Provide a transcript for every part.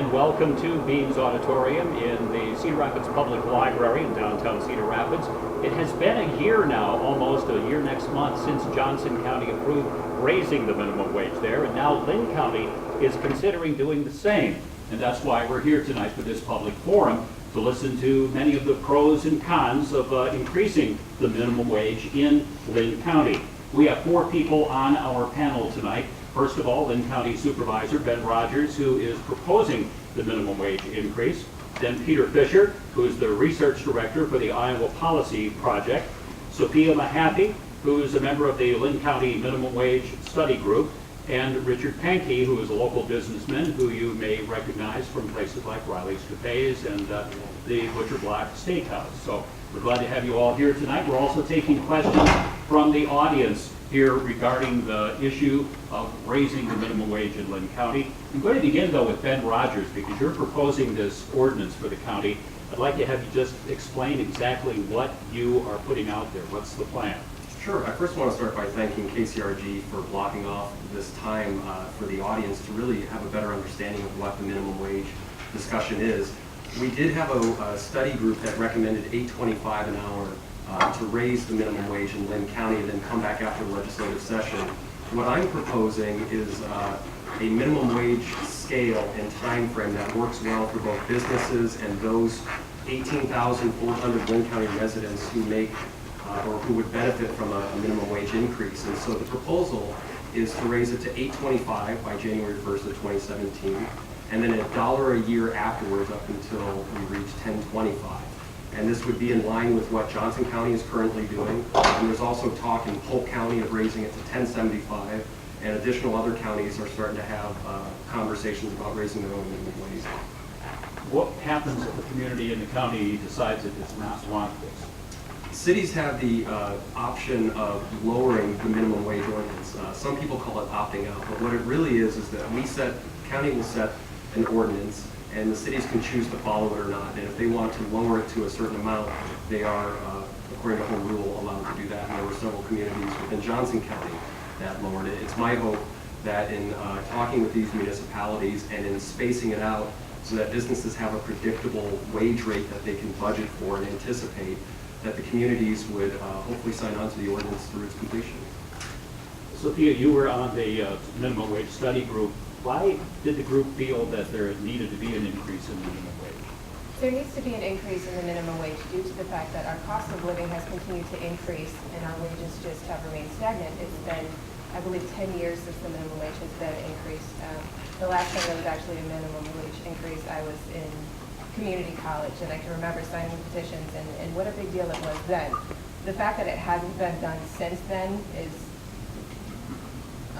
and welcome to Beams Auditorium in the Cedar Rapids Public Library in downtown Cedar Rapids. It has been a year now, almost a year next month, since Johnson County approved raising the minimum wage there, and now Linn County is considering doing the same. And that's why we're here tonight for this public forum, to listen to many of the pros and cons of increasing the minimum wage in Linn County. We have 4 people on our panel tonight. First of all, Linn County Supervisor Ben Rogers, who is proposing the minimum wage increase. Then Peter Fisher, who is the Research Director for the Iowa Policy Project. Sofia Mehaffey, who is a member of the Linn County Minimum Wage Study Group. And Richard Pankey, who is a local businessman who you may recognize from places like Riley's Cafes and the Butcher Block Steakhouse. So we're glad to have you all here tonight. We're also taking questions from the audience here regarding the issue of raising the minimum wage in Linn County. I'm going to begin, though, with Ben Rogers, because you're proposing this ordinance for the county. I'd like to have you just explain exactly what you are putting out there. What's the plan? Sure. I first want to start by thanking KCRG for blocking off this time for the audience to really have a better understanding of what the minimum wage discussion is. We did have a study group that recommended $8.25 an hour to raise the minimum wage in Linn County and then come back after the legislative session. What I'm proposing is a minimum wage scale and time frame that works well for both businesses and those 18,400 Linn County residents who make or who would benefit from a minimum wage increase. And so the proposal is to raise it to $8.25 by January 1st of 2017, and then $1 a year afterwards up until we reach $10.25. And this would be in line with what Johnson County is currently doing. And there's also talk in Polk County of raising it to $10.75, and additional other counties are starting to have conversations about raising their own minimum wage. What happens if the community in the county decides it does not want this? Cities have the option of lowering the minimum wage ordinance. Some people call it opting out, but what it really is that county will set an ordinance, and the cities can choose to follow it or not. And if they want to lower it to a certain amount, they are, according to home rule, allowed to do that. And there were several communities within Johnson County that lowered it. It's my hope that in talking with these municipalities and in spacing it out so that businesses have a predictable wage rate that they can budget for and anticipate, that the communities would hopefully sign on to the ordinance through its completion. Sophia, you were on the minimum wage study group. Why did the group feel that there needed to be an increase in the minimum wage? There needs to be an increase in the minimum wage due to the fact that our cost of living has continued to increase and our wages just have remained stagnant. It's been, I believe, 10 years since the minimum wage has been increased. The last time there was actually a minimum wage increase, I was in community college, and I can remember signing petitions and what a big deal it was then. The fact that it hasn't been done since then is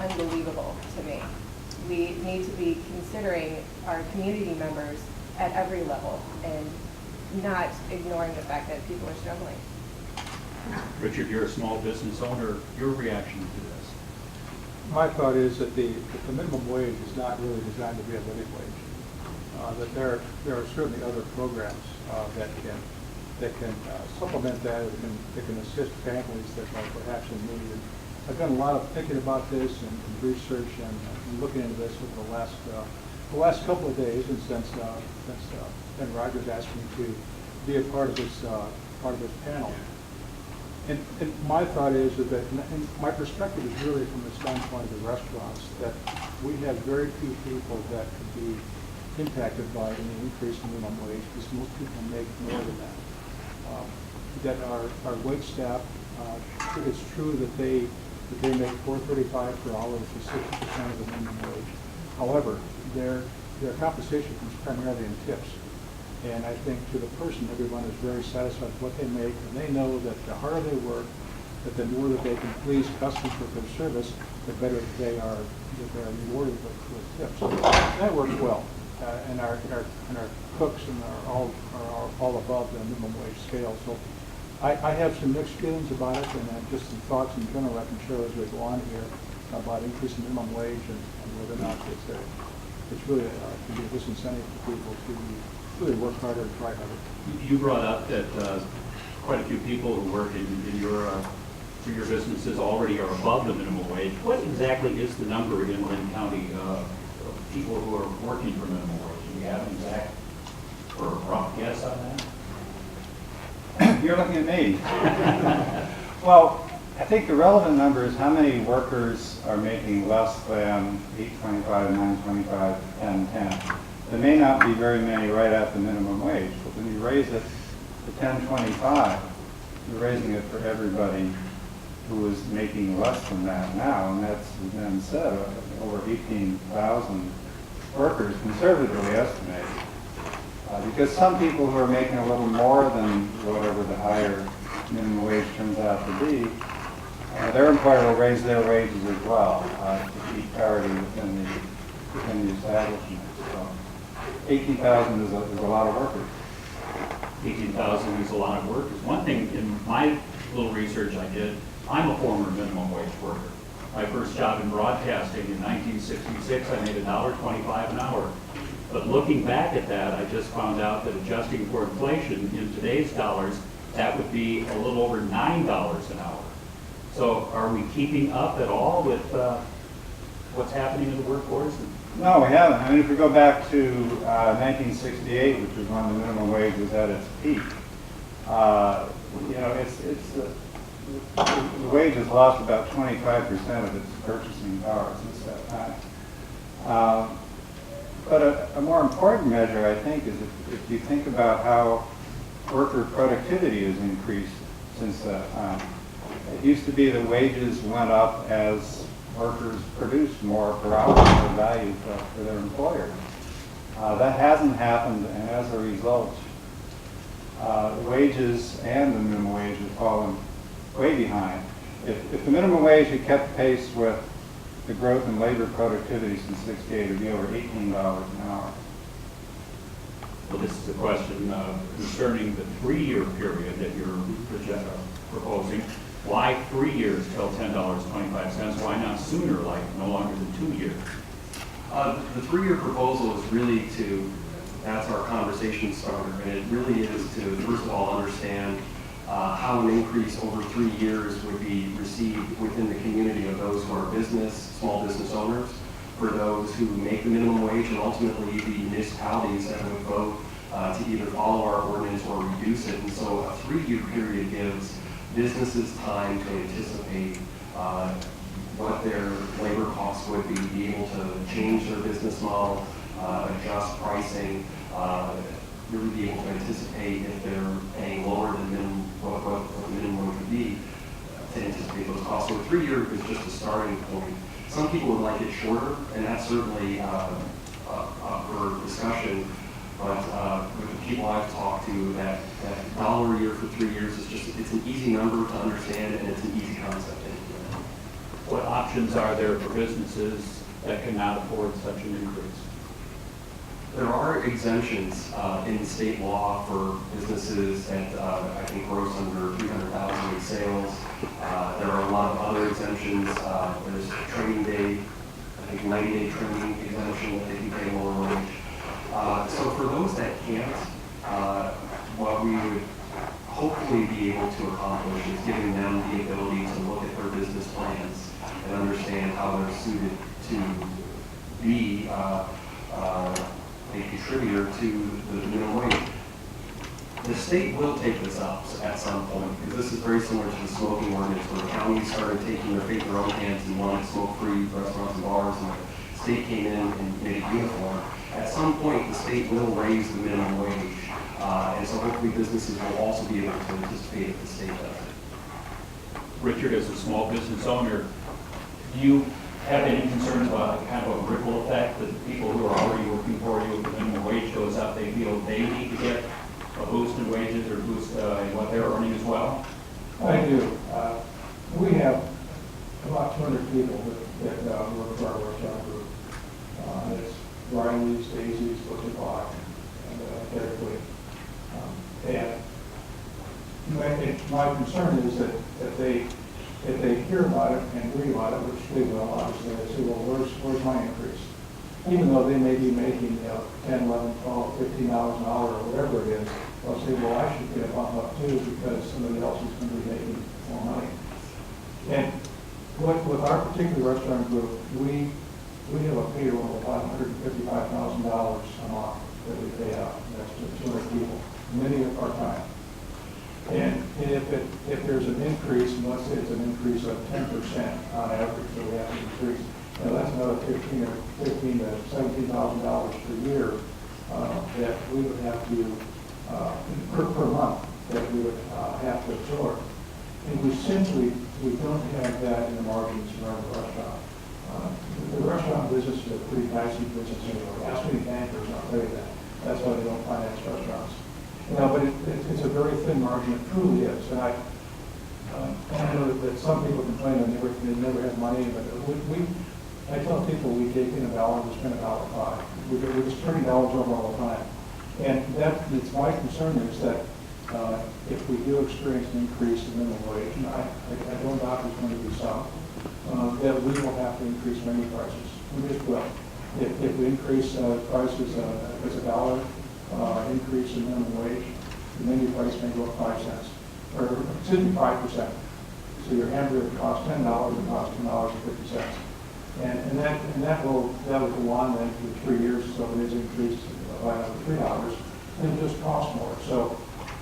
unbelievable to me. We need to be considering our community members at every level and not ignoring the fact that people are struggling. Richard, you're a small business owner. Your reaction to this? My thought is that the minimum wage is not really designed to be a living wage. That there are certainly other programs that can supplement that, that can assist families that are perhaps in need. And I've done a lot of thinking about this and research and looking into this over the last couple of days, and since Ben Rogers asked me to be a part of this panel. And my thought is that, and my perspective is really from the standpoint of the restaurants, that we have very few people that could be impacted by any increase in minimum wage, because most people make more than that. That our wait staff, it's true that they make $4.35 per hour, which is 60% of the minimum wage. However, their compensation comes primarily in tips. And I think to the person, everyone is very satisfied with what they make, and they know that the harder they work, that the more that they can please customers with their service, the better they are rewarded with tips. And that works well. And our cooks and are all above the minimum wage scale. So I have some mixed feelings about it, and just some thoughts in general I can share as we go on here about increasing minimum wage and whether or not it's really can be a disincentive for people to really work harder and try harder. You brought up that quite a few people who work in your businesses already are above the minimum wage. What exactly is the number in Linn County of people who are working for minimum wage? Do you have an exact or a rough guess on that? You're looking at me. Well, I think the relevant number is how many workers are making less than $8.25, $9.25, $10.10. There may not be very many right at the minimum wage, but when you raise it to $10.25, you're raising it for everybody who is making less than that now, and that's been said, over 18,000 workers conservatively estimated. Because some people who are making a little more than whatever the higher minimum wage turns out to be, their employer will raise their wages as well to keep parity within the establishment. So 18,000 is a lot of workers. 18,000 is a lot of workers. One thing in my little research I did, I'm a former minimum wage worker. My first job in broadcasting in 1966, I made $1.25 an hour. But looking back at that, I just found out that adjusting for inflation in today's dollars, that would be a little over $9 an hour. So are we keeping up at all with what's happening in the workforce? No, we haven't. I mean, if we go back to 1968, which was when the minimum wage was at its peak, the wage has lost about 25% of its purchasing power since that time. But a more important measure, I think, is if you think about how worker productivity has increased since that time. It used to be that wages went up as workers produced more per hour of value for their employer. That hasn't happened, and as a result, wages and the minimum wage have fallen way behind. If the minimum wage had kept pace with the growth in labor productivity since '68, it would be over $18 an hour. Well, this is a question concerning the 3-year period that you're proposing. Why 3 years till $10.25? Why not sooner, like no longer than 2 years? The 3-year proposal is really that's our conversation starter, and it really is to, first of all, understand how an increase over 3 years would be received within the community of those who are small business owners, for those who make the minimum wage, and ultimately the municipalities that would vote to either follow our ordinance or reduce it. And so a 3-year period gives businesses time to anticipate what their labor costs would be able to change their business model, adjust pricing, really be able to anticipate if they're paying lower than what the minimum wage would be, to anticipate those costs. So a 3-year is just a starting point. Some people would like it shorter, and that's certainly up for discussion. But with the people I've talked to, that $1 a year for 3 years is it's an easy number to understand, and it's an easy concept to implement. What options are there for businesses that cannot afford such an increase? There are exemptions in state law for businesses that I think gross under $300,000 in sales. There are a lot of other exemptions. There's training day, I think 90-day training exemption that they can pay lower wage. So for those that can't, what we would hopefully be able to accomplish is giving them the ability to look at their business plans and understand how they're suited to be a contributor to the minimum wage. The state will take this up at some point, because this is very similar to the smoking ordinance, where the counties started taking their fate in their own hands and wanted smoke-free restaurants and bars, and the state came in and made it uniform. At some point, the state will raise the minimum wage, and so hopefully businesses will also be able to anticipate if the state does it. Richard, as a small business owner, do you have any concerns about a kind of a ripple effect that the people who are already working for you, if the minimum wage goes up, they feel they need to get a boost in wages or boost in what they're earning as well? I do. We have about 200 people that work for our restaurant group. It's Riley's, Daisy's, Butcher Block, and Dairy Queen. And my concern is that if they hear about it and read about it, which they will, obviously, they say, well, where's my increase? Even though they may be making $10, $11, $12, $15 an hour or whatever it is, they'll say, well, I should get a bump up too because somebody else is going to be making more money. And with our particular restaurant group, we we have a payroll of about $155,000 a month that we pay out. That's to 200 people, many are part-time. And if there's an increase, and let's say it's an increase of 10% on average, so we have to increase, that's another $15,000 to $17,000 per year that we would have to per month that we would have to absorb. And we don't have that in the margins around the restaurant. The restaurant business is a pretty dicey business anyway. Ask many bankers, I'll tell you that. That's why they don't finance restaurants. But it's a very thin margin. It truly is. And I know that some people complain that they never have money, but I tell people we take in $1, we spend $1.05. We're just turning dollars over all the time. And it's my concern is that if we do experience an increase in minimum wage, and I don't doubt there's going to be some, that we will have to increase menu prices. We just will. If we increase prices as $1 increase in minimum wage, the menu price may go up 5 cents, or excuse me, 5%. So your hamburger costs $10, it costs $10.50. And that will go on then for 3 years, so it is increased by another $3, and it just costs more. So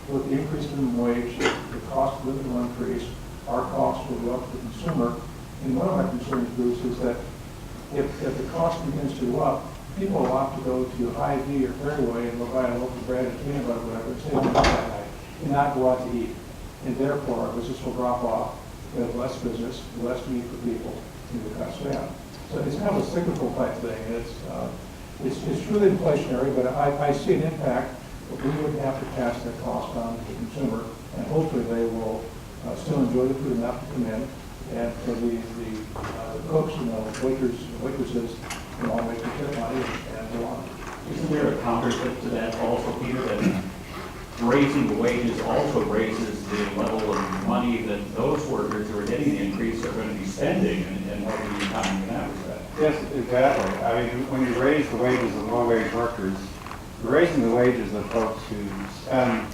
with the increase in minimum wage, the cost of living will increase, our costs will go up to the consumer. And one of my concerns, Bruce, is that if the cost begins to go up, people will opt to go to Hy-Vee or Fairway and go buy a loaf of bread and peanut butter or whatever and stay home that night and not go out to eat. And therefore, our business will drop off. We have less business, less need for people, and the cuts down. So it's kind of a cyclical type thing. It's truly inflationary, but I see an impact. But we would have to pass that cost on to the consumer, and hopefully they will still enjoy the food enough to come in. And for the cooks and the waitresses, all make the tip money and go on. Isn't there a counterfeit to that also, Peter, that raising the wages also raises the level of money that those workers who are getting the increase are going to be spending and helping the economy in that respect? Yes, exactly. I mean, when you raise the wages of low-wage workers, you're raising the wages of folks who spend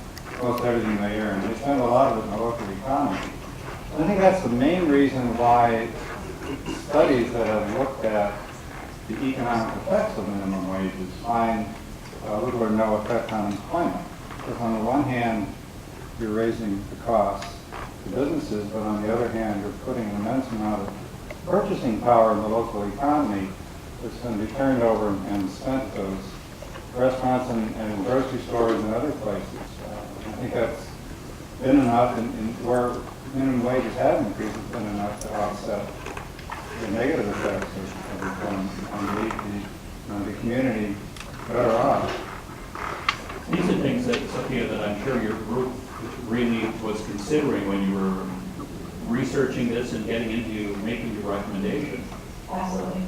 most everything they earn. They spend a lot of it in the local economy. I think that's the main reason why studies that have looked at the economic effects of minimum wages find little or no effect on employment. Because on the one hand, you're raising the costs to businesses, but on the other hand, you're putting an immense amount of purchasing power in the local economy that's going to be turned over and spent at those restaurants and grocery stores and other places. I think that's been enough, and where minimum wages have increased, it's been enough to offset the negative effects of reform on the community better off. These are things that, Sofia, that I'm sure your group really was considering when you were researching this and getting into making your recommendation. Absolutely.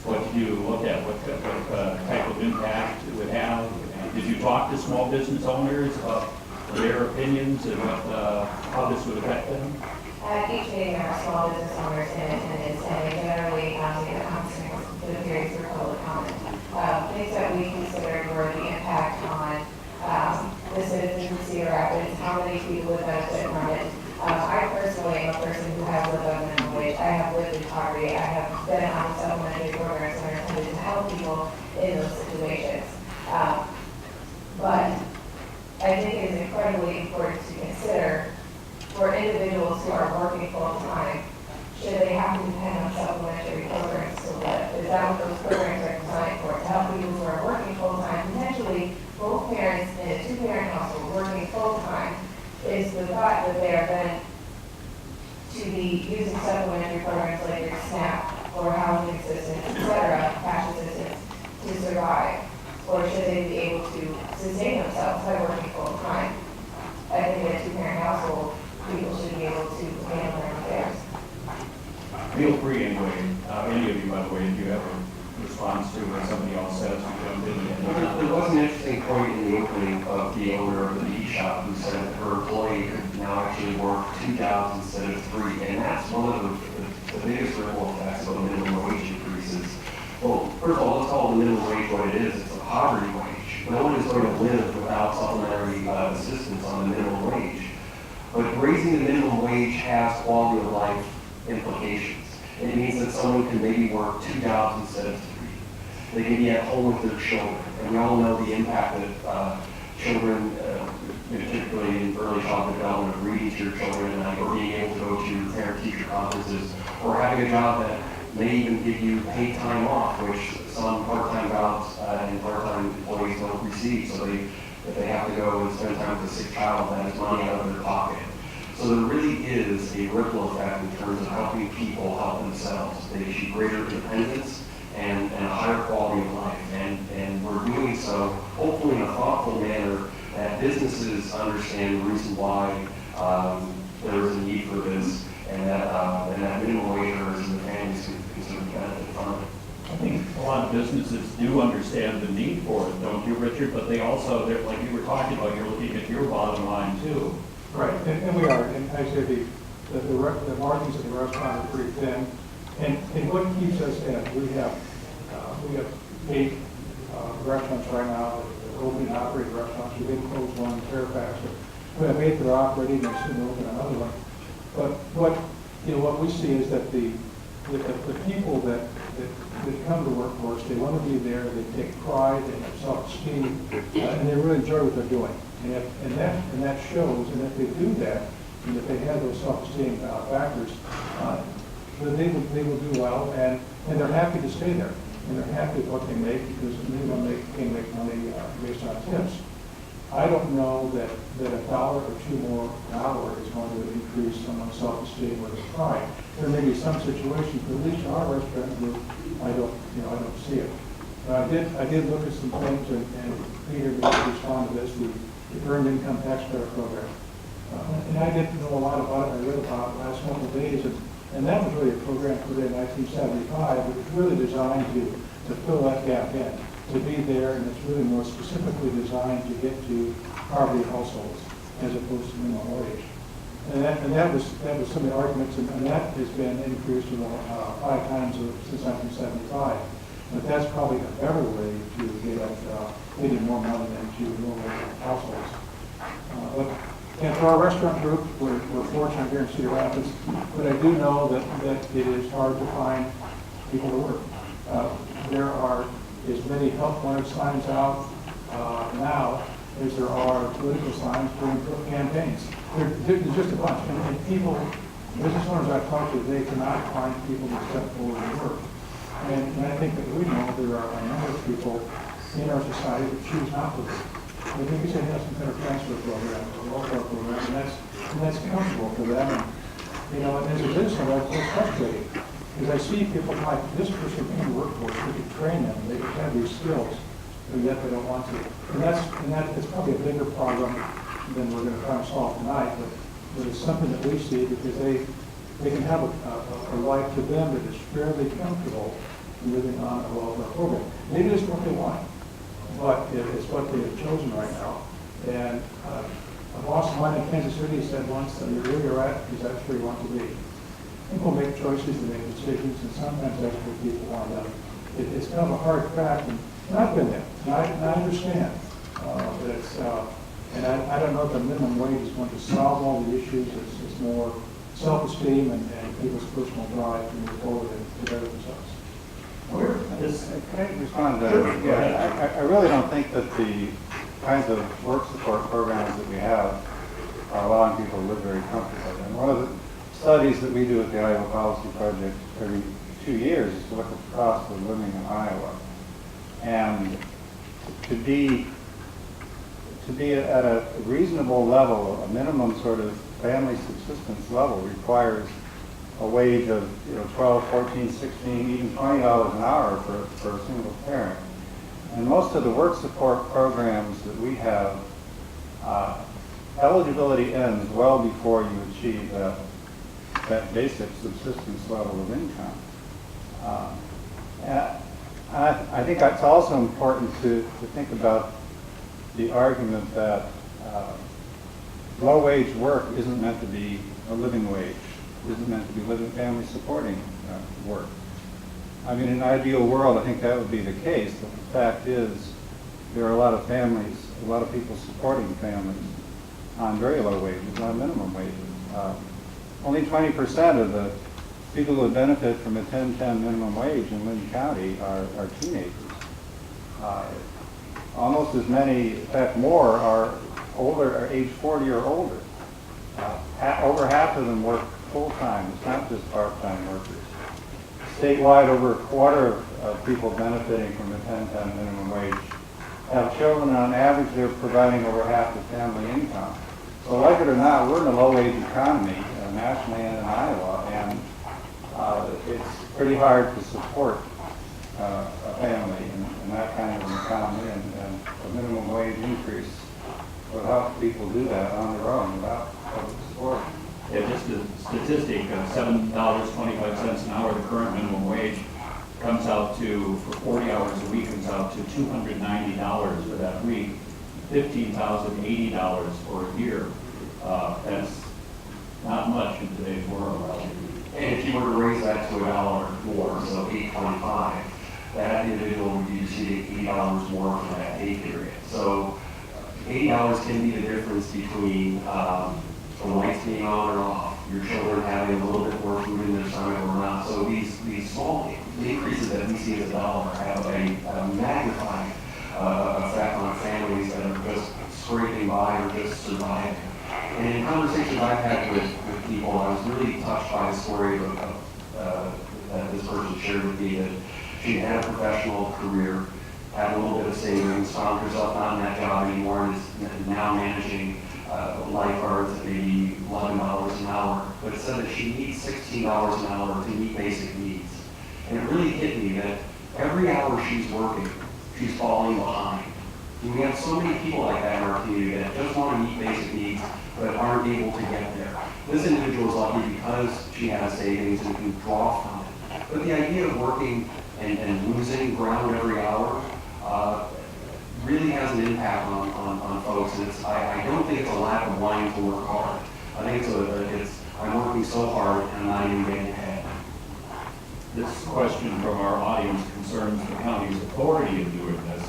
What did you look at? What type of impact it would have? Did you talk to small business owners about their opinions and how this would affect them? At each meeting, there are small business owners in attendance, and they generally get comments for the periods for public comment. Things that we considered were the impact on the citizens of Cedar Rapids, how many people would benefit from it. I personally am a person who has lived on minimum wage. I have lived in poverty. I have been on supplementary programs that are intended to help people in those situations. But I think it is incredibly important to consider for individuals who are working full-time, should they have to depend on supplementary programs to live? Is that what those programs are designed for? To help people who are working full-time, potentially both parents in a two-parent household working full-time, is the thought that they are then to be using supplementary programs like your SNAP or housing assistance, et cetera, cash assistance to survive? Or should they be able to sustain themselves by working full-time? I think in a two-parent household, people should be able to handle their affairs. Feel free anyway. Any of you, by the way, if you have a response to what somebody else says, you jump in. There was an interesting point in the opening of the owner of the meat shop who said that her employee could now actually work 2 jobs instead of 3, and that's one of the biggest ripple effects of the minimum wage increases. Well, first of all, let's call the minimum wage what it is. It's a poverty wage. No one is going to live without supplementary assistance on the minimum wage. But raising the minimum wage has quality of life implications. And it means that someone can maybe work 2 jobs instead of 3. They can be at home with their children. And we all know the impact that children, particularly in early childhood development, of reading to your children at night, or being able to go to parent-teacher conferences, or having a job that may even give you paid time off, which some part-time jobs and part-time employees don't receive. So if they have to go and spend time with a sick child, that is money out of their pocket. So there really is a ripple effect in terms of helping people help themselves. They achieve greater independence and a higher quality of life. And we're doing so, hopefully in a thoughtful manner, that businesses understand the reason why there is a need for this, and that minimum wage earners and the families can sort of benefit from it. I think a lot of businesses do understand the need for it, don't you, Richard? But they also, like you were talking about, you're looking at your bottom line too. Right, and we are, and I say the margins of the restaurant are pretty thin, and what keeps us in, we have 8 restaurants right now, that are open and operating restaurants. We didn't close one in Fairfax, but we have 8 that are operating, and soon open another one. But what we see is that the people that come to work for us, they want to be there, they take pride, they have self-esteem, and they really enjoy what they're doing. And that shows, and if they do that, and if they have those self-esteem factors, then they will do well, and they're happy to stay there, and they're happy with what they make, because they can make money based on tips. I don't know that $1 or $2 more an hour is going to increase someone's self-esteem or their pride. There may be some situations, but at least in our restaurant group, I don't see it. But I did look at some things, and Peter may respond to this, the Earned Income Tax Credit Program. And I didn't know a lot about it. I read about it the last couple of days, and that was really a program put in 1975. It was really designed to fill that gap in, to be there, and it's really more specifically designed to get to poverty households as opposed to minimum wage. And that was some of the arguments, and that has been increased 5 times since 1975. But that's probably a better way to get at getting more money into rural households. And for our restaurant group, we're fortunate here in Cedar Rapids, but I do know that it is hard to find people to work. There are as many health wanted signs out now as there are political signs during campaigns. There's just a bunch. And people, business owners I've talked to, they cannot find people to step forward and work. And I think that we know there are a number of people in our society that choose not to work. I think we should have some kind of transfer program or welfare program, and that's comfortable for them. And, and as a business owner, it's frustrating because I see people like this person in the workforce. We could train them, they could have these skills, but yet they don't want to. And that's probably a bigger problem than we're going to try to solve tonight. But it's something that we see because they can have a life to them that is fairly comfortable living on a welfare program. Maybe it's what they want, but it's what they have chosen right now. And a boss of mine in Kansas City said once that you're where you're at because that's where you want to be. People make choices, they make decisions, and sometimes that's what people want them. It's kind of a hard fact, and I've been there, and I understand that it's, and I don't know if the minimum wage is going to solve all the issues. It's more self-esteem and people's personal drive to move forward and to better themselves. Can I respond to that? Yeah, I really don't think that the kinds of work support programs that we have are allowing people to live very comfortably. And one of the studies that we do at the Iowa Policy Project every 2 years is to look at the cost of living in Iowa. And to be at a reasonable level, a minimum sort of family subsistence level requires a wage of $12, $14, $16, even $20 an hour for a single parent. And most of the work support programs that we have, eligibility ends well before you achieve that basic subsistence level of income. And I think it's also important to think about the argument that low-wage work isn't meant to be a living wage. Isn't meant to be living family supporting work. I mean, in an ideal world, I think that would be the case. But the fact is, there are a lot of families, a lot of people supporting families on very low wages, on minimum wages. Only 20% of the people who would benefit from a 10-10 minimum wage in Linn County are teenagers. Almost as many, in fact more, are older, are age 40 or older. Over half of them work full-time. It's not just part-time workers. Statewide, over a quarter of people benefiting from the 10-10 minimum wage have children, and on average they're providing over half the family income. So like it or not, we're in a low-wage economy, nationally and in Iowa, and it's pretty hard to support a family in that kind of an economy, and a minimum wage increase would help people do that on their own without public support. Yeah, just a statistic, $7.25 an hour, the current minimum wage comes out to, for 40 hours a week, comes out to $290 for that week, $15,080 for a year. That's not much in today's world. And if you were to raise that to $1 more, so $8.25, that individual would be receiving $80 more for that pay period. So $80 can be the difference between the lights being on or off, your children having a little bit more food in their stomach or not. So these small increases that we see as a dollar have a magnifying effect on families that are just scraping by or just surviving. And in conversations I've had with people, I was really touched by the story that this person shared with me, that she had a professional career, had a little bit of savings, found herself not in that job anymore, and is now managing lifeguards at maybe $11 an hour, but it said that she needs $16 an hour to meet basic needs. And it really hit me that every hour she's working, she's falling behind. And we have so many people like that in our community that just want to meet basic needs, but aren't able to get there. This individual is lucky because she has savings and can draw from it. But the idea of working and losing ground every hour really has an impact on folks. And I don't think it's a lack of wanting to work hard. I think it's I'm working so hard and I'm not even getting ahead. This question from our audience concerns the county's authority in doing this.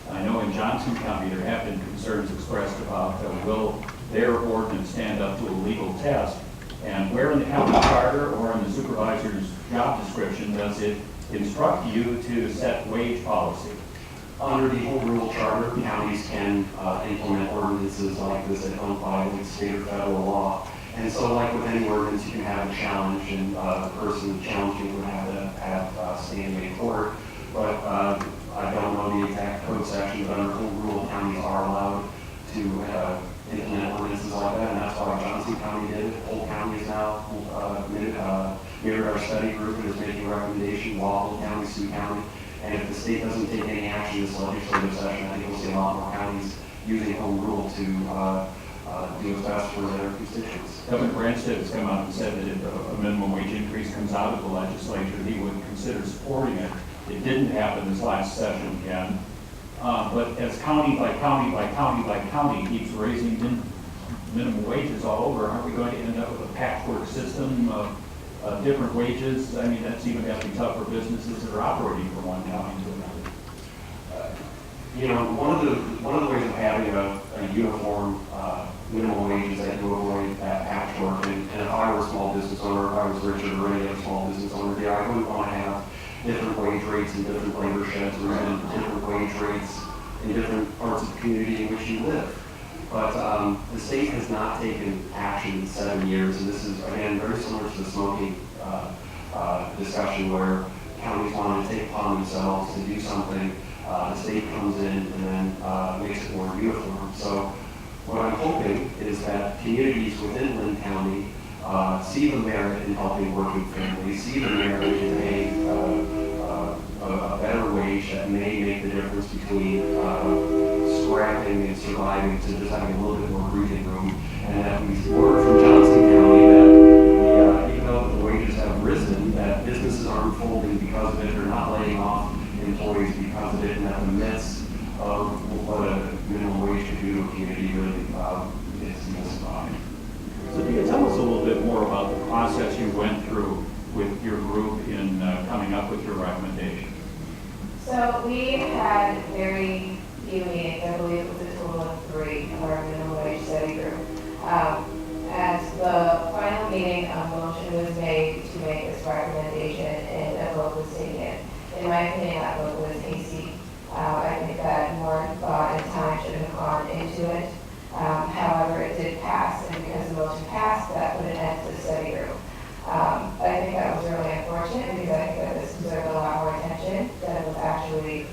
I know in Johnson County there have been concerns expressed about will their ordinance stand up to a legal test, and where in the county charter or in the supervisor's job description does it instruct you to set wage policy? Under the home rule charter, counties can implement ordinances like this that comply with state or federal law. And so like with any ordinance, you can have a challenge, and the person challenging would have to have standing in court. But I don't know the exact code section, but under home rule, counties are allowed to implement ordinances like that, and that's why Johnson County did it. Polk County is now mirrored our study group and is making a recommendation. Waples County, Sioux County. And if the state doesn't take any action this legislative session, I think we'll see a lot more counties using home rule to do what's best for their constituents. Governor Branstad has come out and said that if a minimum wage increase comes out of the legislature, he would consider supporting it. It didn't happen this last session again. But as county by county by county by county keeps raising minimum wages all over, aren't we going to end up with a patchwork system of different wages? I mean, that's even got to be tough for businesses that are operating from one county to another. You know, one of the ways of having a uniform minimum wage is that you avoid that patchwork. And if I were a small business owner, if I was Richard or any other small business owner, I wouldn't want to have different wage rates in different labor sheds, or even different wage rates in different parts of the community in which you live. But the state has not taken action in 7 years, and this is, again, very similar to the smoking discussion where counties want to take upon themselves to do something. The state comes in and then makes it more uniform. So what I'm hoping is that communities within Linn County see the merit in helping working families, see the merit in paying a better wage that may make the difference between scrapping and surviving to just having a little bit more breathing room. And that we've learned from Johnson County that even though the wages have risen, that businesses aren't folding because of it. They're not laying off employees because of it, and that the midst of what a minimum wage can do to a community really is misdefined. So tell us a little bit more about the process you went through with your group in coming up with your recommendation. So we had very few meetings. I believe it was a total of 3 of our minimum wage study group. As the final meeting, a motion was made to make this recommendation and a vote was taken. In my opinion, that vote was hasty. I think that more thought and time should have gone into it. However, it did pass, and because the motion passed, that put an end to the study group. I think that was really unfortunate because I think that this deserved a lot more attention than it was actually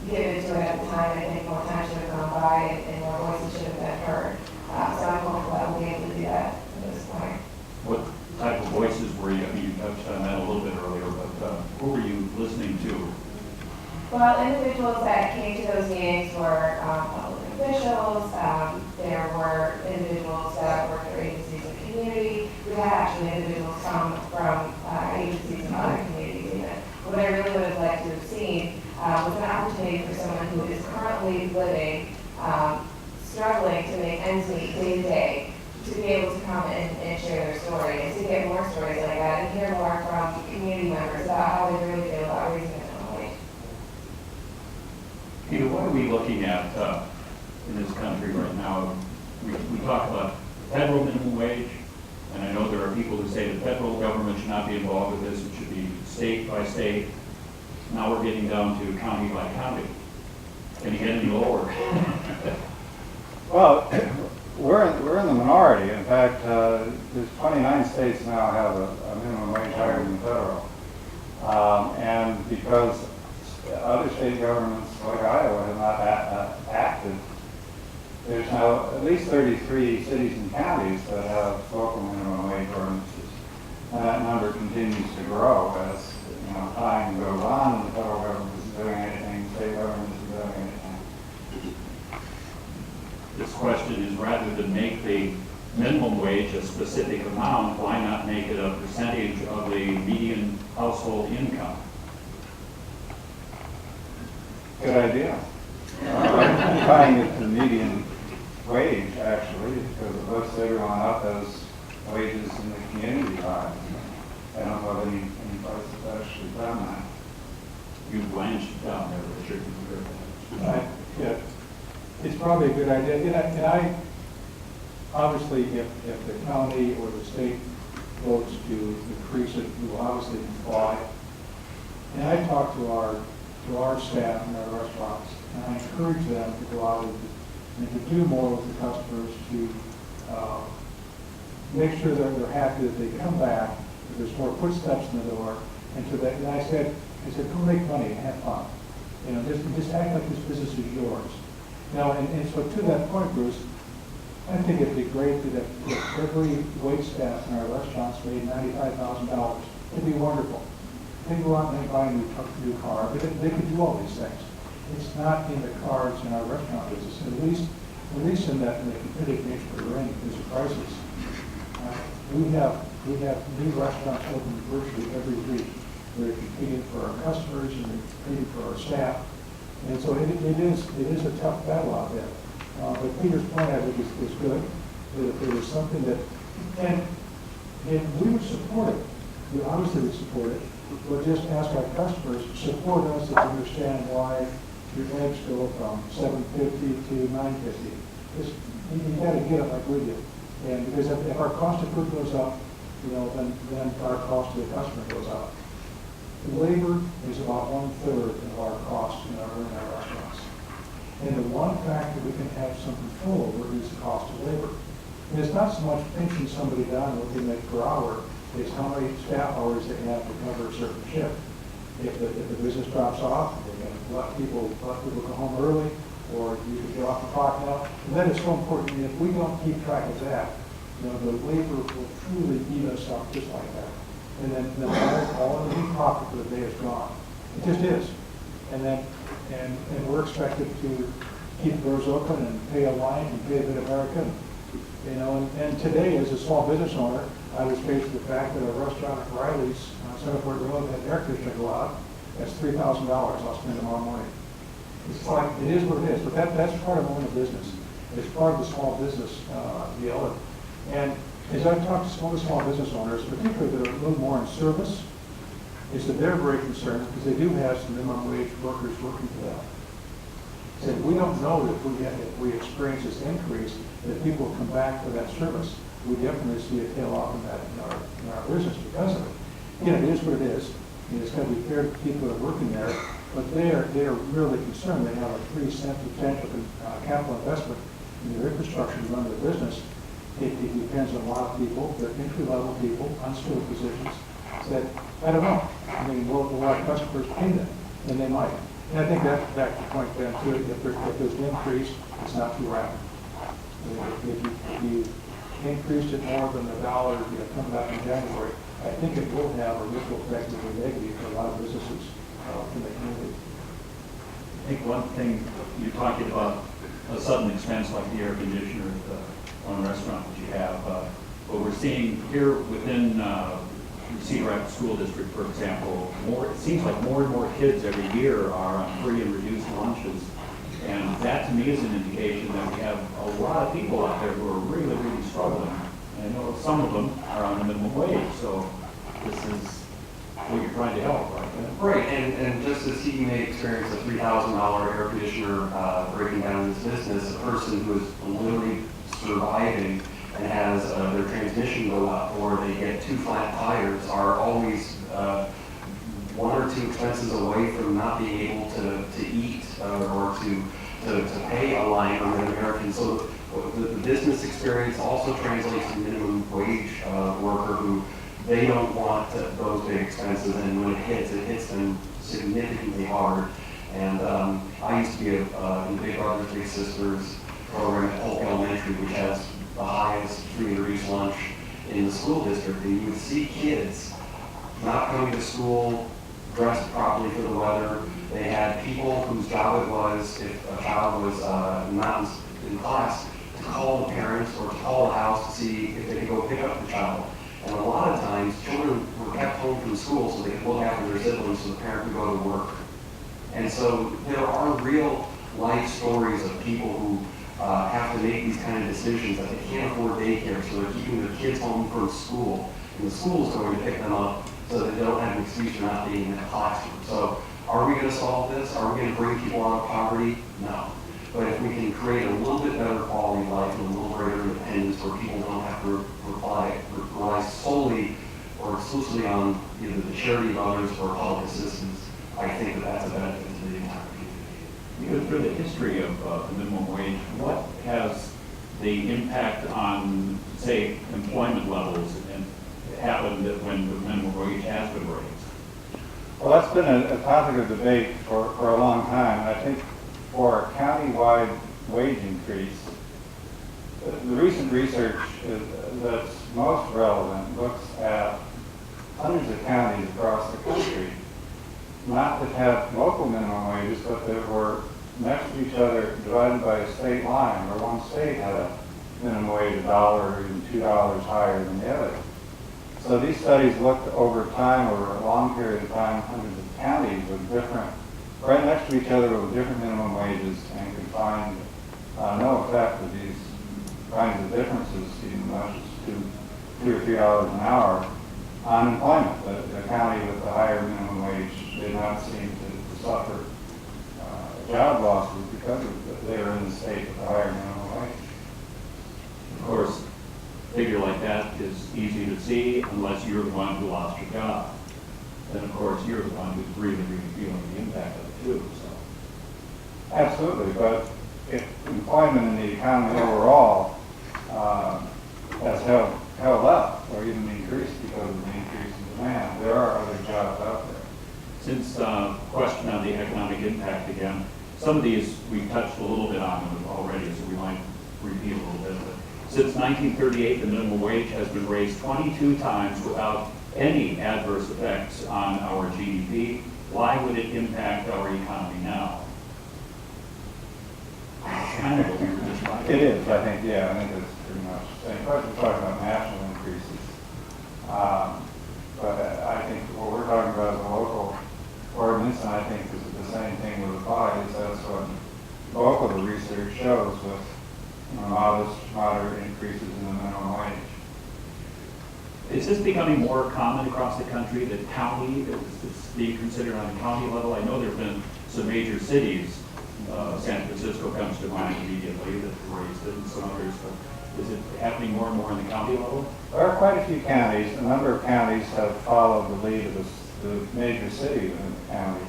given to it at the time. I think more time should have gone by and more voices should have been heard. So I'm hopeful that we'll be able to do that at this point. What type of voices were you, I mean, you touched on that a little bit earlier, but who were you listening to? Well, individuals that came to those meetings were public officials. There were individuals that worked for agencies in the community. We had actually individuals come from agencies in other communities even. What I really would have liked to have seen was an opportunity for someone who is currently living, struggling to make ends meet day to day, to be able to come and share their story and to get more stories like that and hear more from community members about how they really feel about raising the minimum wage. Peter, what are we looking at in this country right now? We talk about federal minimum wage, and I know there are people who say the federal government should not be involved with this, it should be state by state. Now we're getting down to county by county. Can you get any lower? Well, we're in the minority. In fact, there's 29 states now have a minimum wage higher than the federal. And because other state governments like Iowa have not acted, there's now at least 33 cities and counties that have local minimum wage ordinances. And that number continues to grow as time goes on. The federal government isn't doing anything, the state government isn't doing anything. This question is, rather than make the minimum wage a specific amount, why not make it a percentage of the median household income? Good idea. Tying it to the median wage, actually, because it lifts everyone up as wages in the community rise. I don't know of any place that's actually done that. You blanched down there, Richard. Yeah, it's probably a good idea. And I obviously, if the county or the state votes to increase it, we will obviously comply. And I talk to our staff in our restaurants, and I encourage them to go out and to do more with the customers, to make sure that they're happy that they come back, that there's more footsteps in the door, and to that. And I said, go make money and have fun. Just act like this business is yours. Now, and so to that point, Bruce, I think it'd be great that if every wait staff in our restaurants made $95,000. It'd be wonderful. They go out and they buy a new car, but they can do all these things. It's not in the cards in our restaurant business, at least in the competitive nature we're in because of prices. We have new restaurants open virtually every week. They're competing for our customers and they're competing for our staff. And so it is a tough battle out there. But Peter's point, I think, is good. That there was something that, and we would support it. We obviously would support it. We'll just ask our customers to support us to understand why your eggs go from $7.50 to $9.50. You got to get it like we do. And because if our cost of food goes up, then our cost to the customer goes up. Labor is about 1/3 of our cost in our restaurants. And the one factor we can have some control over is the cost of labor. And it's not so much pinching somebody down what they make per hour, it's how many staff hours they have to cover a certain shift. If the business drops off, they're going to let people go home early, or you can get off the clock now. And that is so important. And if we don't keep track of that, the labor will truly eat us up just like that. And then all of the profit for the day is gone. It just is. And we're expected to keep doors open and pay a line and pay a bit American. And today, as a small business owner, I was faced with the fact that a restaurant at Riley's on Centerport Road had air conditioner go out. That's $3,000 I'll spend tomorrow morning. It's like, it is what it is, but that's part of owning a business. It's part of the small business deal. And as I've talked to small business owners, particularly that are a little more in service, is that they're very concerned because they do have some minimum wage workers working for them. So we don't know that if we experience this increase, that people will come back for that service. We definitely see a tail off in our business because of it. it is what it is. It's got to be fair to the people that are working there, but they are really concerned. They have a pretty substantial capital investment in their infrastructure to run their business. It depends on a lot of people, the entry-level people, unskilled positions, that, I don't know. I mean, will our customers pay them? And they might. And I think that's back to the point, Ben, too, if there's an increase, it's not too rapid. If you increased it more than $1, coming out in January, I think it will have a ripple effect that will be negative for a lot of businesses in the community. I think one thing you're talking about, a sudden expense like the air conditioner at the one restaurant that you have, what we're seeing here within the Cedar Rapids School District, for example, it seems like more and more kids every year are on free and reduced lunches. And that to me is an indication that we have a lot of people out there who are really, really struggling. And I know some of them are on the minimum wage, so this is what you're trying to help, right? Right, and just as he may experience a $3,000 air conditioner breaking down his business, a person who is literally surviving and has their transmission go up, or they get 2 flat tires, are always 1 or 2 expenses away from not being able to eat or to pay a line on an American. So the business experience also translates to minimum wage worker who they don't want those big expenses, and when it hits them significantly hard. And I used to be in Big Brothers Big Sisters program at Polk Elementary, which has the highest free and reduced lunch in the school district, and you would see kids not coming to school dressed properly for the weather. They had people whose job it was, if a child was not in class, to call the parents or to call the house to see if they could go pick up the child. And a lot of times, children were kept home from school so they could look after their siblings so the parent could go to work. And so there are real life stories of people who have to make these kind of decisions that they can't afford daycare, so they're keeping their kids home from school, and the school's going to pick them up so that they don't have an excuse for not being in the classroom. So are we going to solve this? Are we going to bring people out of poverty? No. But if we can create a little bit better quality of life and a little greater independence where people don't have to rely solely or exclusively on either the charity of others or public assistance, I think that that's a benefit to the entire community. Through the history of the minimum wage, what has the impact on, say, employment levels and happened when the minimum wage has been raised? Well, that's been a topic of debate for a long time. I think for a county-wide wage increase, the recent research that's most relevant looks at hundreds of counties across the country, not that have local minimum wages, but that were next to each other, divided by a state line, where one state had a minimum wage $1 or even $2 higher than the other. So these studies looked over time, over a long period of time, hundreds of counties with different, right next to each other with different minimum wages, and could find no effect of these kinds of differences, even much as $2 or $3 an hour on employment. The county with the higher minimum wage did not seem to suffer job losses because they were in the state with the higher minimum wage. Of course, a figure like that is easy to see unless you're the one who lost your job. Then, of course, you're the one who's really, really feeling the impact of it too. So. Absolutely, but if employment in the economy overall has held up or even increased because of the increase in demand, there are other jobs out there. Since question on the economic impact again, some of these we touched a little bit on already, so we might repeat a little bit. But since 1938, the minimum wage has been raised 22 times without any adverse effects on our GDP. Why would it impact our economy now? Kind of what we were just talking about. It is, I think, yeah, I think it's pretty much the same. We're talking about national increases. But I think what we're talking about is a local ordinance, and I think the same thing would apply. That's what local research shows with modest, moderate increases in the minimum wage. Is this becoming more common across the country that county is being considered on a county level? I know there have been some major cities. San Francisco comes to mind immediately that raised it, and some others. But Is it happening more and more in the county level? There are quite a few counties. A number of counties have followed the lead of the major cities in the county.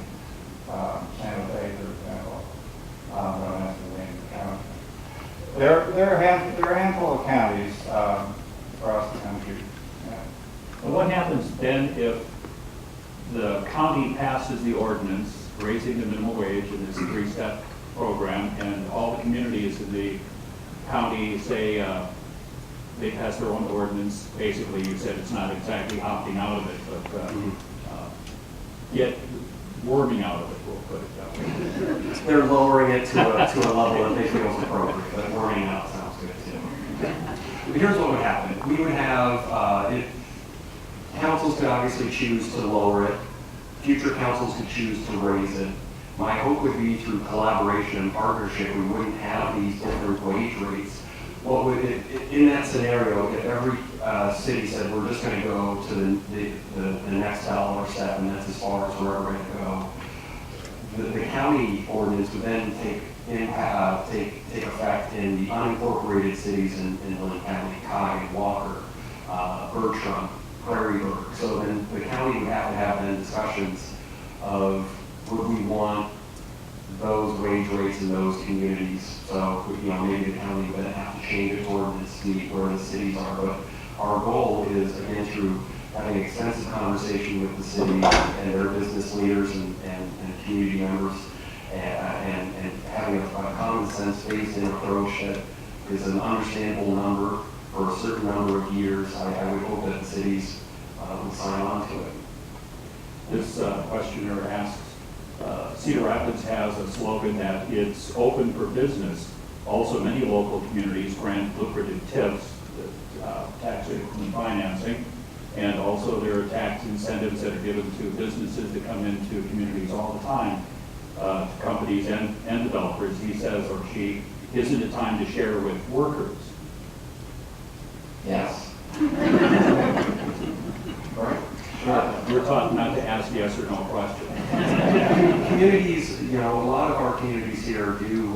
Santa Fe, for example. I don't know the name of the county. There are a handful of counties across the country. Yeah. Well, what happens then if the county passes the ordinance raising the minimum wage in this three-step program, and all the communities in the county say they pass their own ordinance? Basically, you said it's not exactly opting out of it, but yet worming out of it, we'll put it that way. They're lowering it to a level that they feel is appropriate, but worming out sounds good too. But here's what would happen. We would have, councils could obviously choose to lower it. Future councils could choose to raise it. My hope would be through collaboration and partnership, we wouldn't have these different wage rates. What would, in that scenario, if every city said, we're just going to go to the next dollar step, and that's as far as we're ever going to go, the county ordinance would then take effect in the unincorporated cities in Linn County, Cog, Walker, Bertram, Prairieburg. So then the county would have to have then discussions of, would we want those wage rates in those communities? So, maybe the county would have to change its ordinance to meet where the cities are. But our goal is, again, through having extensive conversation with the city and their business leaders and community members, and having a common sense phased-in approach that is an understandable number for a certain number of years. I would hope that the cities would sign on to it. This questioner asks, Cedar Rapids has a slogan that it's open for business. Also, many local communities grant lucrative tips, tax increment financing, and also there are tax incentives that are given to businesses that come into communities all the time, to companies and developers. He says, or she, isn't it time to share with workers? Yes. Right. We're taught not to ask yes or no questions. Communities, a lot of our communities here do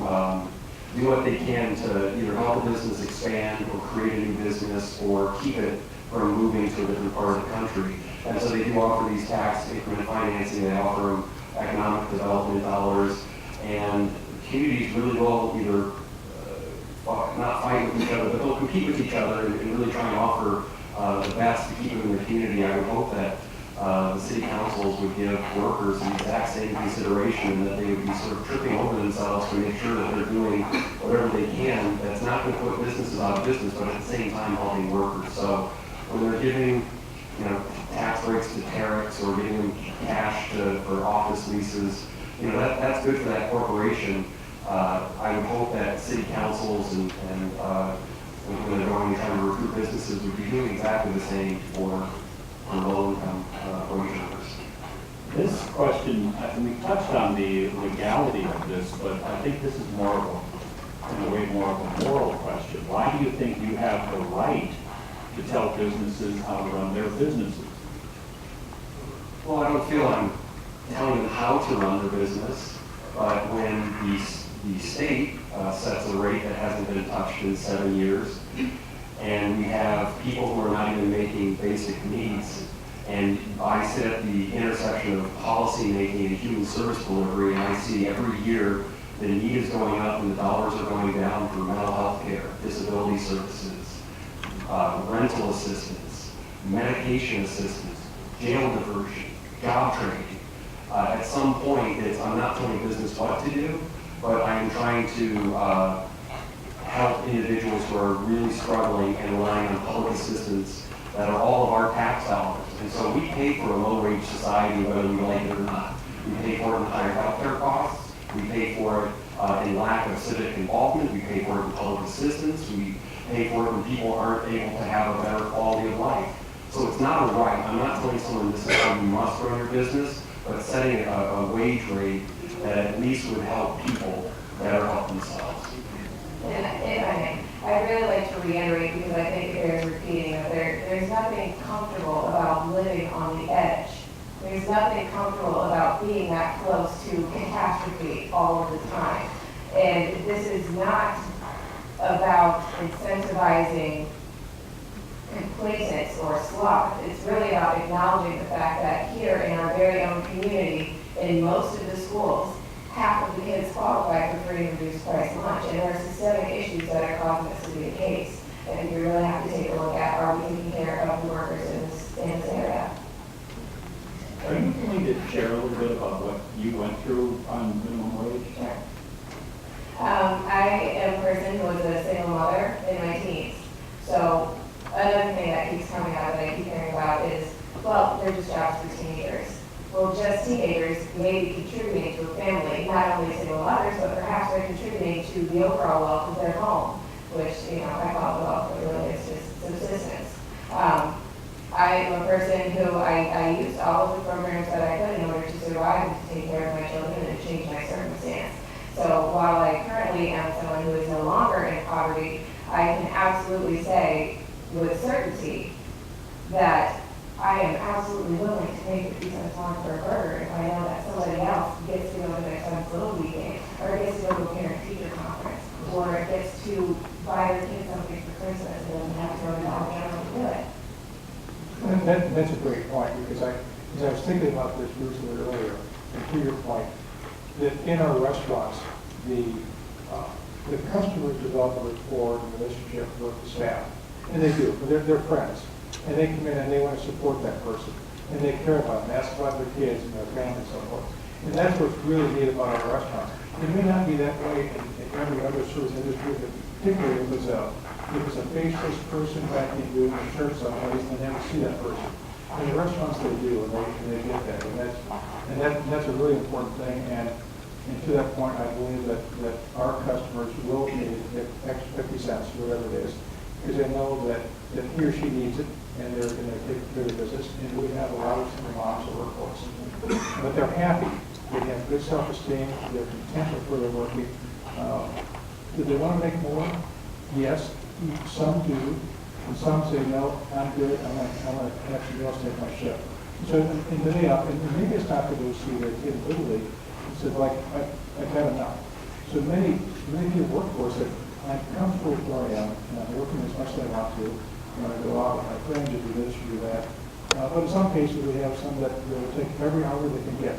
what they can to either help a business expand or create a new business or keep it from moving to a different part of the country. And so they do offer these tax increment financing, they offer them economic development dollars, and communities really will either not fight with each other, but they'll compete with each other and really try and offer the best to keep them in the community. I would hope that the city councils would give workers the exact same consideration, and that they would be sort of tripping over themselves to make sure that they're doing whatever they can that's not going to put businesses out of business, but at the same time helping workers. So when they're giving tax breaks to Terex or giving them cash for office leases, that's good for that corporation. I would hope that city councils and when they're going and trying to recruit businesses would be doing exactly the same for low-income wage earners. This question, we touched on the legality of this, but I think this is more of a moral question. Why do you think you have the right to tell businesses how to run their businesses? Well, I don't feel I'm telling them how to run their business, but when the state sets a rate that hasn't been touched in 7 years, and we have people who are not even making basic needs, and I sit at the intersection of policy making and human service delivery, and I see every year the need is going up and the dollars are going down for mental health care, disability services, rental assistance, medication assistance, jail diversion, job training. At some point, I'm not telling business what to do, but I am trying to help individuals who are really struggling and relying on public assistance that are all of our tax dollars. And so we pay for a low-wage society whether we like it or not. We pay for it in higher healthcare costs. We pay for it in lack of civic involvement. We pay for it in public assistance. We pay for it when people aren't able to have a better quality of life. So it's not a right. I'm not telling someone this is how you must run your business, but setting a wage rate that at least would help people better help themselves. And if I may, I'd really like to reiterate, because I think it bears repeating, that there's nothing comfortable about living on the edge. There's nothing comfortable about being that close to catastrophe all of the time. And this is not about incentivizing complacence or sloth. It's really about acknowledging the fact that here in our very own community, in most of the schools, half of the kids qualify for free and reduced price lunch, and there are systemic issues that are causing this to be the case. And we really have to take a look at, are we taking care of the workers in this area? Are you willing to share a little bit about what you went through on minimum wage? Sure. I am a person who was a single mother in my teens. So another thing that keeps coming out that I keep hearing about is, well, they're just jobs for teenagers. Well, just teenagers may be contributing to a family, not only single mothers, but perhaps they're contributing to the overall wealth of their home, which, I call it wealth, but really it's just subsistence. I'm a person who I used all of the programs that I could in order to survive and to take care of my children and change my circumstance. So while I currently am someone who is no longer in poverty, I can absolutely say with certainty that I am absolutely willing to pay 50 cents more for a burger if I know that somebody else gets to go to their son's little league game, or gets to go to a parent-teacher conference, or gets to buy their kids something for Christmas and doesn't have to go to Dollar General to do it. That's a great point, because as I was thinking about this Bruce a little earlier, and to your point, that in our restaurants, the customers develop a rapport and relationship with the staff, and they do. They're friends, and they come in and they want to support that person, and they care about them, ask about their kids and their family and so forth. And that's what's really neat about our restaurants. It may not be that way in every other service industry, but particularly if it's a faceless person back in doing a church someplace, and they never see that person. In the restaurants they do, and they get that, and that's a really important thing. And to that point, I believe that our customers will pay extra 50 cents, whatever it is, because they know that he or she needs it, and they're going to take care of business. And we have a lot of single moms that work for us, but they're happy. They have good self-esteem. They're content with where they're working. Do they want to make more? Yes, some do. And some say, no, I'm good. I want to have somebody else take my shift. So, and maybe it's not for those who are in Little League. It's like, I've had enough. So many people work for us that I'm comfortable with where I am, and I'm working as much as I want to. When I go out with my friends to do this, to do that. But in some cases, we have some that will take every hour they can get.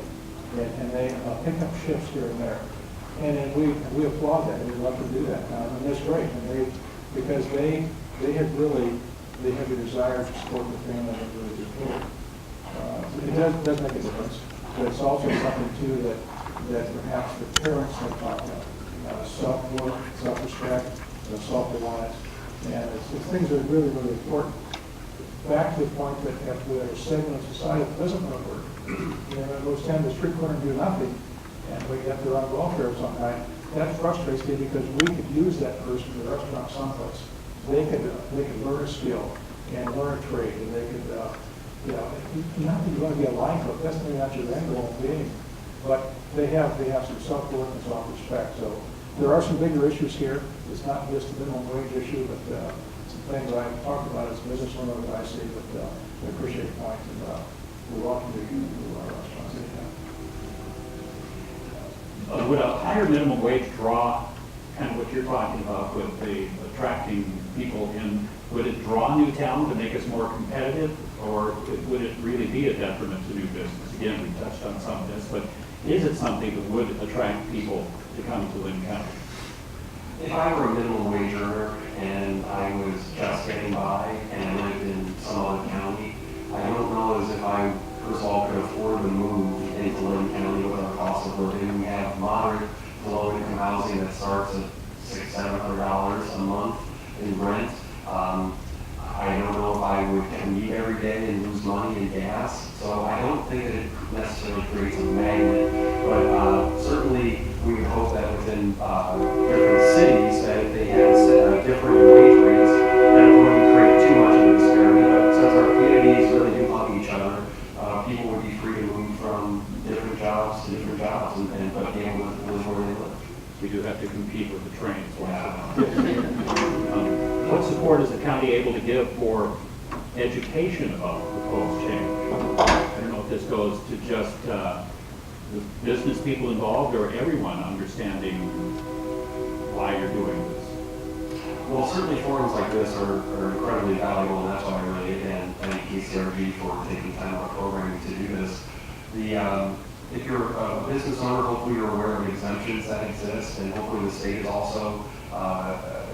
And they pick up shifts here and there. And then we applaud that. We love to do that. And that's great. And because they have the desire to support the family that really do. It does make a difference. But it's also something, too, that perhaps the parents have talked about. Self-worth, self-respect, self-reliance. And it's things that are really, really important. Back to the point that if we have a segment of society that doesn't want to work, those tend to street corner and do nothing, and we have to run welfare of some kind. That frustrates me because we could use that person in the restaurant someplace. They could learn a skill and learn a trade, and they could, not that you want to be a line cook, that's maybe not your end goal being, but they have some self-worth and self-respect. So there are some bigger issues here. It's not just a minimum wage issue, but some things I've talked about as a business owner that I see, but I appreciate the point, and we're welcome to our restaurants anytime. Would a higher minimum wage draw kind of what you're talking about with the attracting people in? Would it draw new talent to make us more competitive, or would it really be a detriment to new business? Again, we touched on some of this, but is it something that would attract people to come to Linn County? If I were a minimum wage earner and I was just getting by and I lived in some other county, I don't know as if I, first of all, could afford to move into Linn County with our cost of living. We have moderate to low income housing that starts at $600-700 a month in rent. I don't know if I would commute every day and lose money in gas, so I don't think that it necessarily creates a magnet. But certainly, we would hope that within different cities, that if they had different wage rates, that it wouldn't create too much of a disparity. But since our communities really do love each other, people would be free to move from different jobs to different jobs, but be able to live where they live. We do have to compete with the trains. Yeah. What support is the county able to give for education about the proposed change? I don't know if this goes to just the business people involved or everyone understanding why you're doing this. Well, certainly forums like this are incredibly valuable, and that's why I really, again, thank KCRG for taking time out of programming to do this. If you're a business owner, hopefully you're aware of exemptions that exist, and hopefully the state is also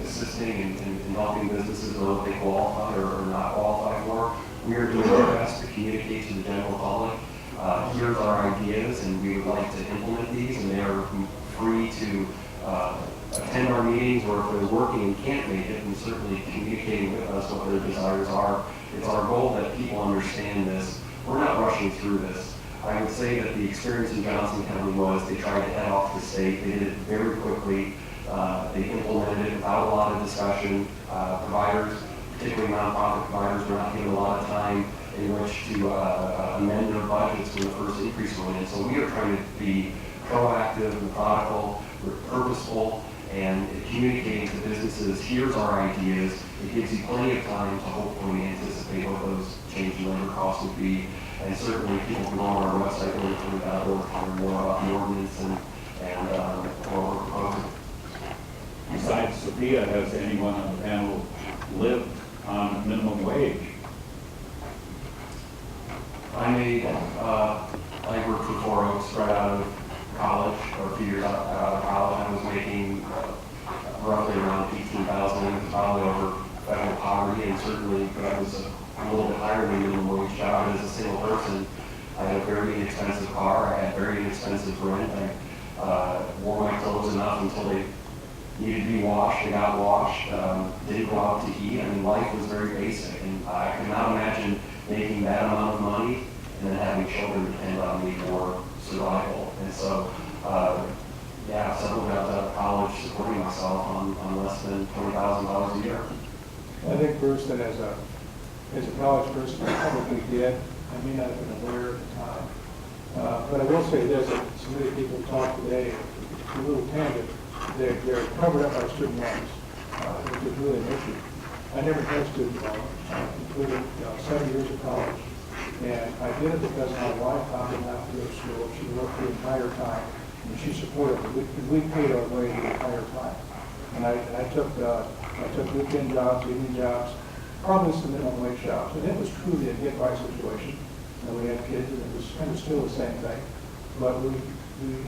assisting in helping businesses know what they qualify or not qualify for. We are doing our best to communicate to the general public. Here's our ideas, and we would like to implement these, and they are free to attend our meetings, or if they're working and can't make it, and certainly communicating with us what their desires are. It's our goal that people understand this. We're not rushing through this. I would say that the experience in Johnson County was they tried to head off the state. They did it very quickly. They implemented it without a lot of discussion. Providers, particularly nonprofit providers, were not given a lot of time in which to amend their budgets when the first increase went in. So we are trying to be proactive, methodical, purposeful, and communicating to businesses, here's our ideas. It gives you plenty of time to hopefully anticipate what those change in labor costs would be. And certainly people can go on our website, link.org, to learn more about the ordinance and what we're proposing. Besides Sophia, has anyone on the panel lived on minimum wage? I worked for 4 Oaks right out of college, or a few years out of college. I was making roughly around $18,000, probably over federal poverty, and certainly that was a little bit higher than minimum wage job. As a single person, I had a very inexpensive car. I had very inexpensive rent. I wore my clothes enough until they needed to be washed. They got washed. Didn't go out to eat. I mean, life was very basic, and I could not imagine making that amount of money and then having children depend on me for survival. And so, several jobs out of college supporting myself on less than $20,000 a year. I think, Bruce, that as a college person, I probably did. I may not have been aware at the time. But I will say this, that so many people talk today, a little tangent, they're covered up by student loans, which is really an issue. I never had student loans, including 7 years of college. And I did it because my wife opted not to go to school. She worked the entire time, and she supported it. We paid our way the entire time. And I took weekend jobs, evening jobs, probably some minimum wage jobs. And it was truly a get-by situation. And we had kids, and it was kind of still the same thing. But we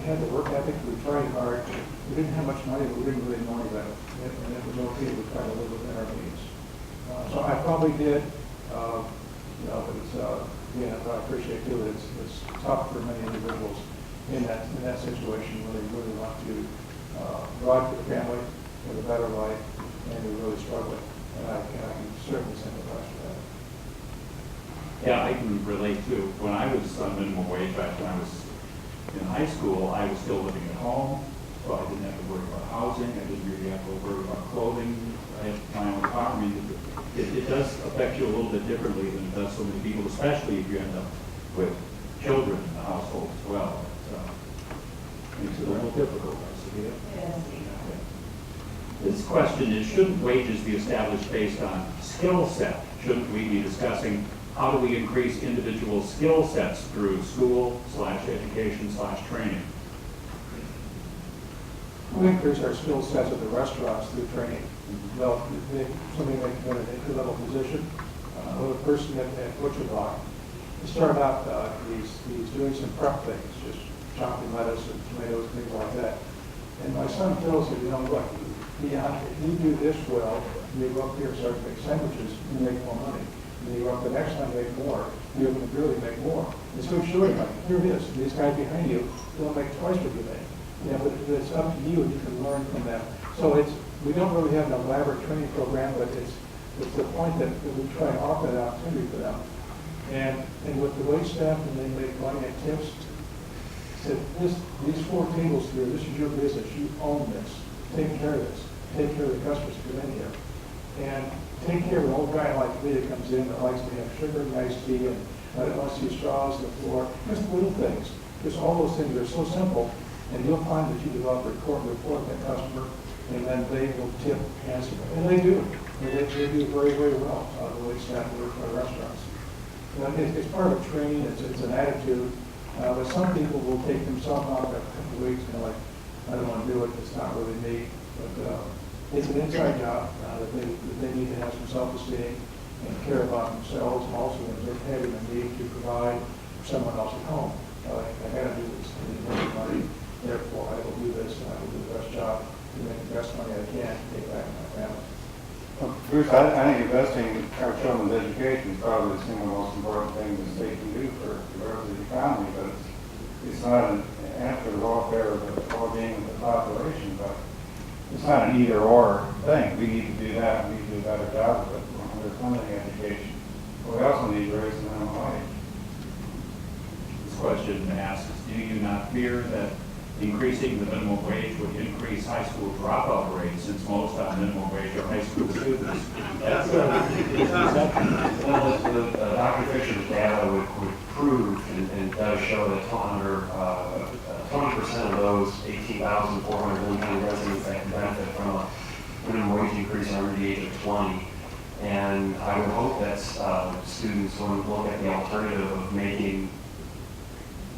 had the work ethic. We tried hard. We didn't have much money, but we didn't really know any better. And it was okay. We tried to live within our means. So I probably did. But it's I appreciate too that it's tough for many individuals in that situation where they really want to provide for the family with a better life, and they're really struggling. And I can certainly sympathize with that. Yeah, I can relate to when I was on minimum wage back when I was in high school. I was still living at home, so I didn't have to worry about housing. I didn't really have to worry about clothing. I had my own car. I mean, it does affect you a little bit differently than it does so many people, especially if you end up with children in the household as well. It makes it a little difficult, I see. This question is, shouldn't wages be established based on skill set? Shouldn't we be discussing how do we increase individual skill sets through school/education/training? We increase our skill sets at the restaurants through training. Well, somebody may come in an entry-level position, or a person at butcher block. He started out, he's doing some prep things, just chopping lettuce and tomatoes and things like that. And my son tells him, look, if you do this well, you go up here and start to make sandwiches, you make more money. And you go up the next time, make more. You can really make more. And so he's showing, like, here it is. These guys behind you, they'll make twice what you make. But it's up to you, and you can learn from them. So we don't really have an elaborate training program, but it's the point that we try and offer that opportunity for them. And with the wait staff, and they make money at tips, said these 4 tables here, this is your business. You own this. Take care of this. Take care of the customers who come in here. And take care of an old guy like me that comes in that likes to have sugar and iced tea and wants to see straws on the floor. Just little things. Just all those things are so simple. And you'll find that you develop a report with that customer, and then they will tip handsomely. And they do. They do very, very well, the way staff work for restaurants. It's part of training. It's an attitude. But some people will take themselves out after a couple of weeks and like, I don't want to do it. It's not really me. But it's an inside job, that they need to have some self-esteem and care about themselves, and also when they're having a need to provide for someone else at home. I gotta do this, I need to make money, therefore I will do this, and I will do the best job to make the best money I can to take back to my family. Bruce, I think investing in our children's education is probably the single most important thing the state can do for the growth of the economy, but it's not an after the welfare of the well-being of the population, but it's not an either-or thing. We need to do that, we need to do a better job of it when we're funding education. But we also need to raise the minimum wage. This question asks, do you not fear that increasing the minimum wage would increase high school dropout rates, since most on minimum wage are high school students? Well, Dr. Fisher's data would prove and does show that under 20% of those 18,400 Linn County residents that can benefit from a minimum wage increase are under the age of 20. And I would hope that students would look at the alternative of making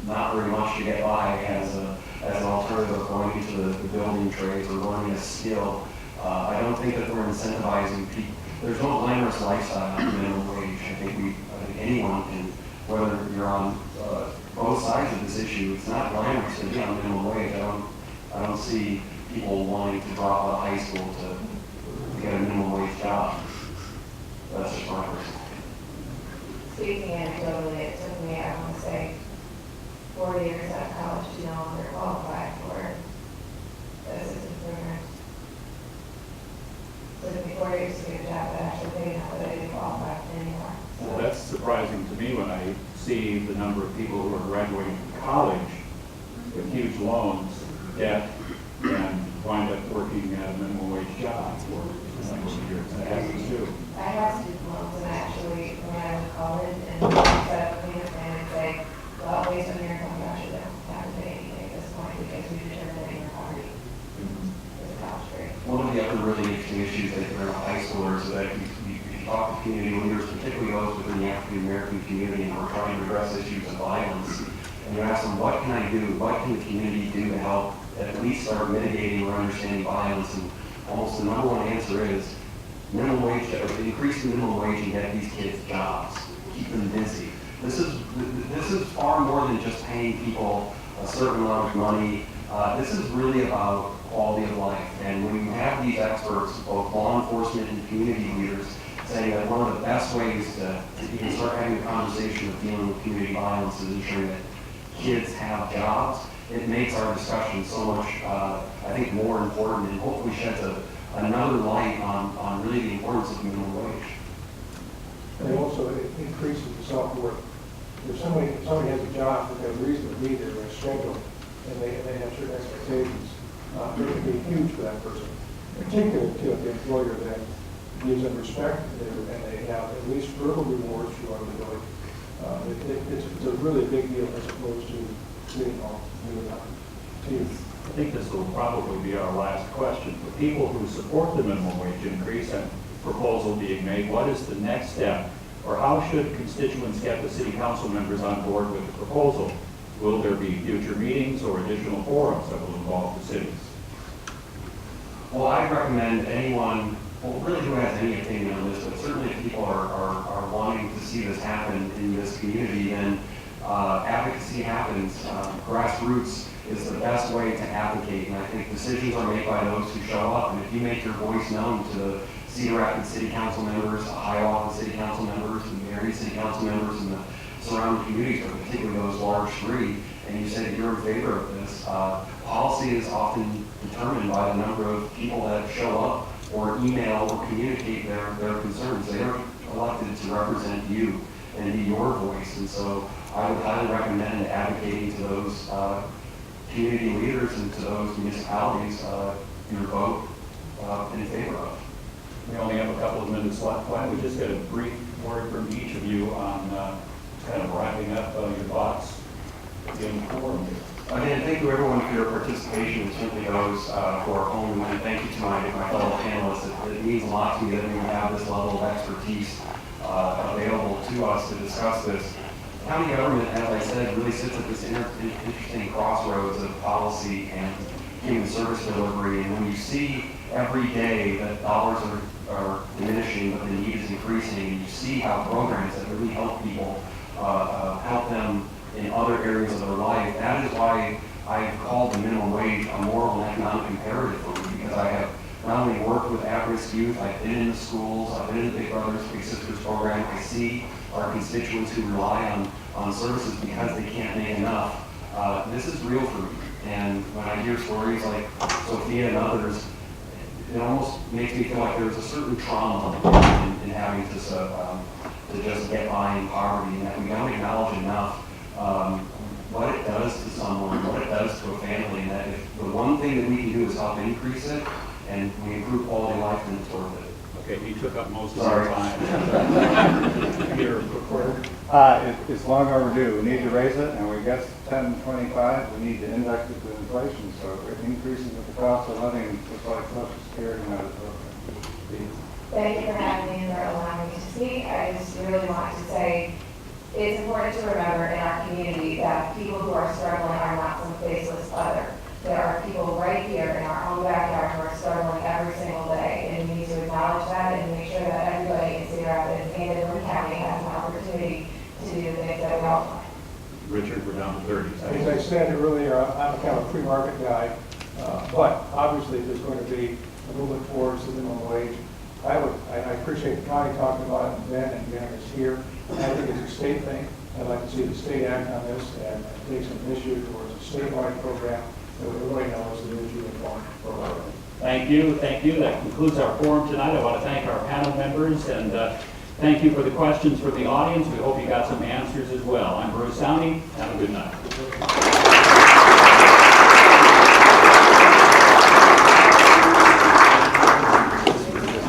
not very much to get by as an alternative of going into the building trades or learning a skill. I don't think that we're incentivizing people. There's no glamorous lifestyle on minimum wage. I think anyone can, whether you're on both sides of this issue, it's not glamorous to be on minimum wage. I don't see people wanting to drop out of high school to get a minimum wage job. That's just my personal. Speaking anecdotally, it took me, I want to say, 4 years out of college to no longer qualify for the assistant program. So it took me 4 years to get a job that actually paid enough that I didn't qualify for anymore. Well, that's surprising to me when I see the number of people who are graduating from college with huge loans, debt, and wind up working at a minimum wage job for a number of years. That happens too. I have student loans, and actually, when I was in college, and set up a payment plan and say, well, based on your income, you actually don't have to pay anything at this point because we determined that you're poverty as a college grade. One of the other really interesting issues that there are high schoolers is that you talk to community leaders, particularly those within the African American community, and we're trying to address issues of violence. And you ask them, what can I do? What can the community do to help at least start mitigating or understanding violence? And almost the number one answer is minimum wage, increase the minimum wage and get these kids jobs, keep them busy. This is far more than just paying people a certain amount of money. This is really about quality of life. And when you have these experts, both law enforcement and community leaders, saying that one of the best ways to even start having a conversation of dealing with community violence is ensuring that kids have jobs, it makes our discussion so much, I think, more important, and hopefully sheds another light on really the importance of minimum wage. And it also increases the self-worth. If somebody has a job that they have a reason to be there, they're scheduled, and they have certain expectations, it can be huge for that person. Particularly to the employer that gives them respect, and they have at least verbal rewards for what they're doing. It's a really big deal as opposed to sitting home doing nothing. I think this will probably be our last question. For people who support the minimum wage increase and proposal being made, what is the next step? Or how should constituents get the city council members on board with the proposal? Will there be future meetings or additional forums that will involve the cities? Well, I recommend anyone, really who has any opinion on this, but certainly if people are wanting to see this happen in this community, then advocacy happens. Grassroots is the best way to advocate, and I think decisions are made by those who show up. And if you make your voice known to the Cedar Rapids City Council members, the Hiawatha City Council members, and the area City Council members, and the surrounding communities, but particularly those large three, and you say that you're in favor of this, policy is often determined by the number of people that show up or email or communicate their concerns. They are elected to represent you and be your voice. And so I would highly recommend advocating to those community leaders and to those municipalities your vote in favor of. We only have a couple of minutes left. Why don't we just get a brief word from each of you on kind of wrapping up your thoughts in forum here. Again, thank you everyone for your participation, and certainly those who are home, and thank you to my fellow panelists. It means a lot to me that we have this level of expertise available to us to discuss this. County government, as I said, really sits at this interesting crossroads of policy and human service delivery, and when you see every day that dollars are diminishing, but the need is increasing, and you see how programs that really help people help them in other areas of their life, that is why I've called the minimum wage a moral and economic imperative for me, because I have not only worked with at-risk youth, I've been in the schools, I've been in the Big Brothers Big Sisters program. I see our constituents who rely on services because they can't make enough. This is real for me. And when I hear stories like Sofia and others, it almost makes me feel like there's a certain trauma in having to just get by in poverty, and that we don't acknowledge enough what it does to someone, what it does to a family, and that if the one thing that we can do is help increase it, and we improve quality of life, then it's worth it. Okay, you took up most of Sorry. your time. Your reporter. It's long overdue. We need to raise it, and we get 10.25. We need to index it to inflation, so it increases with the cost of living, just like Social Security and other programs. Thank you for having me and for allowing me to speak. I just really want to say it's important to remember in our community that people who are struggling are not some faceless other. There are people right here in our own backyard who are struggling every single day, and we need to acknowledge that and make sure that everybody in Cedar Rapids and in Linn County has an opportunity to do the things that we all want. Richard, we're down to 30 As seconds. I said earlier, I'm kind of a free market guy, but obviously there's going to be a movement towards the minimum wage. I appreciate the county talking about it, Ben and Ben is here. I think it's a state thing. I'd like to see the state act on this and take some initiative towards a statewide program that we really know is the new uniform program. Thank you, thank you. That concludes our forum tonight. I want to thank our panel members and thank you for the questions from the audience. We hope you got some answers as well. I'm Bruce Aune. Have a good night.